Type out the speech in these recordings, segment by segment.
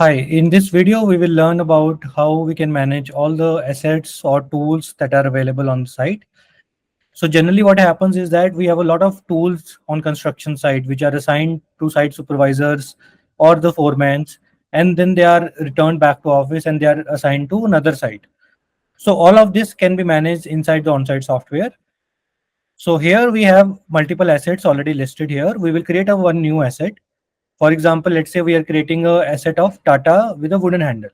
Hi, in this video, we will learn about how we can manage all the assets or tools that are available on the site. So generally what happens is that we have a lot of tools on construction site which are assigned to site supervisors or the foremans, and then they are returned back to office and they are assigned to another site. So all of this can be managed inside the on-site software. So here we have multiple assets already listed here. We will create a one new asset. For example, let's say we are creating a asset of Tata with a wooden handle.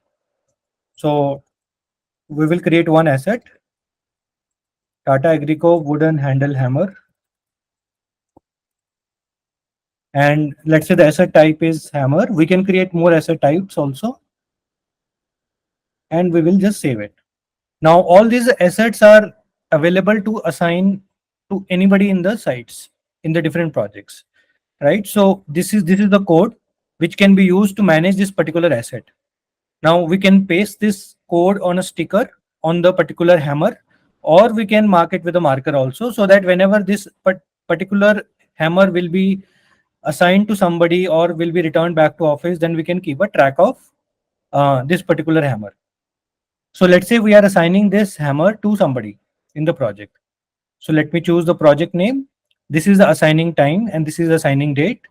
So we will create one asset, Tata Agrico wooden handle hammer. And let's say the asset type is hammer. We can create more asset types also, and we will just save it. Now, all these assets are available to assign to anybody in the sites in the different projects, right? So this is the code which can be used to manage this particular asset. Now we can paste this code on a sticker on the particular hammer, or we can mark it with a marker also, so that whenever this particular hammer will be assigned to somebody or will be returned back to office, then we can keep a track of this particular hammer. So let's say we are assigning this hammer to somebody in the project. So let me choose the project name. This is the assigning time and this is the assigning date.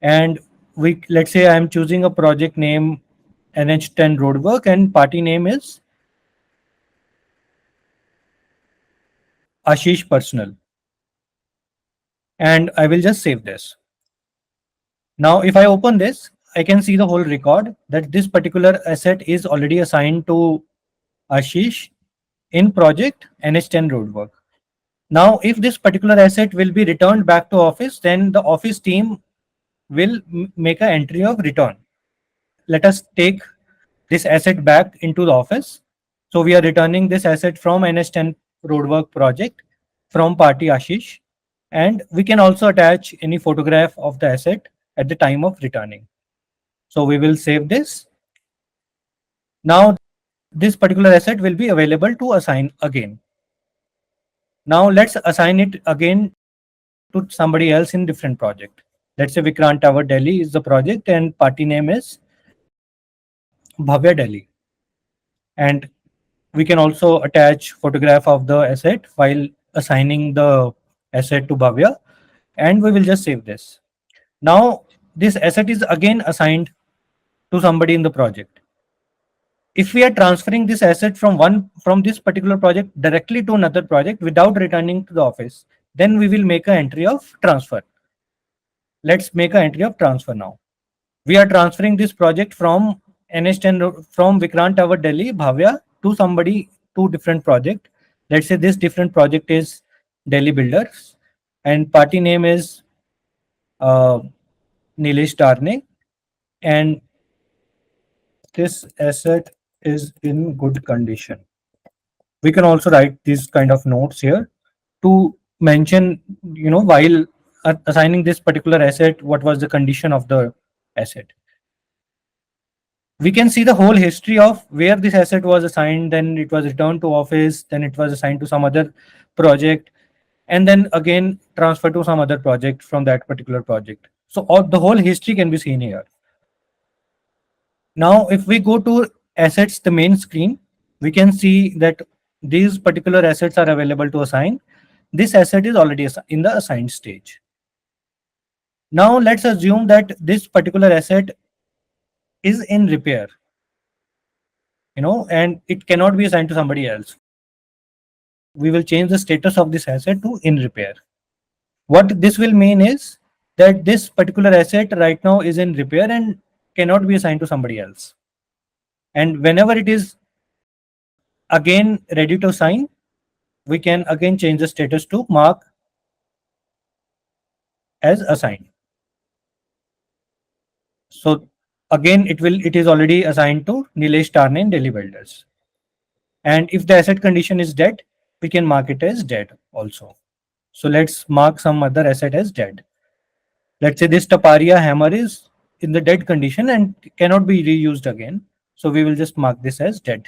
And we let's say I am choosing a project name NH10 roadwork and party name is Ashish Personal. And I will just save this. Now, if I open this, I can see the whole record that this particular asset is already assigned to Ashish in project NH10 roadwork. Now, if this particular asset will be returned back to office, then the office team will make an entry of return. Let us take this asset back into the office. So we are returning this asset from NH10 roadwork project from party Ashish, and we can also attach any photograph of the asset at the time of returning. So we will save this. Now this particular asset will be available to assign again. Now let's assign it again to somebody else in different project. Let's say Vikrant Tower Delhi is the project and party name is Bhavya Delhi. And we can also attach photograph of the asset while assigning the asset to Bhavya, and we will just save this. Now this asset is again assigned to somebody in the project. If we are transferring this asset from this particular project directly to another project without returning to the office, then we will make an entry of transfer. Let's make an entry of transfer now. We are transferring this project from NH10 from Vikrant Tower Delhi Bhavya to somebody to different project. Let's say this different project is Delhi Builders and party name is uh, Nilesh Darne, and this asset is in good condition. We can also write these kind of notes here to mention, while assigning this particular asset, what was the condition of the asset. We can see the whole history of where this asset was assigned, then it was returned to office, then it was assigned to some other project, and then again transferred to some other project from that particular project. So the whole history can be seen here. Now, if we go to assets, the main screen, we can see that these particular assets are available to assign. This asset is already in the assigned stage. Now, let's assume that this particular asset is in repair, and it cannot be assigned to somebody else. We will change the status of this asset to in repair. What this will mean is that this particular asset right now is in repair and cannot be assigned to somebody else. And whenever it is again ready to assign, we can again change the status to mark as assigned. So again, it is already assigned to Nilesh Tarne and Delhi Builders. And if the asset condition is dead, we can mark it as dead also. So let's mark some other asset as dead. Let's say this Taparia hammer is in the dead condition and cannot be reused again. So we will just mark this as dead.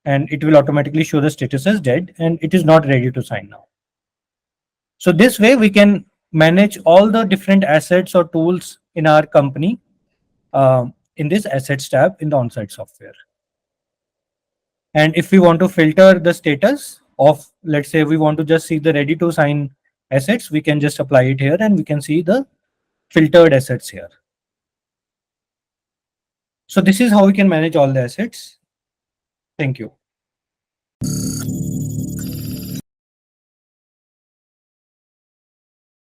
And it will automatically show the status as dead and it is not ready to sign now. So this way we can manage all the different assets or tools in our company in this assets tab in the on-site software. And if we want to filter the status of, let's say we want to just see the ready to sign assets, we can just apply it here and we can see the filtered assets here. So this is how we can manage all the assets. Thank you.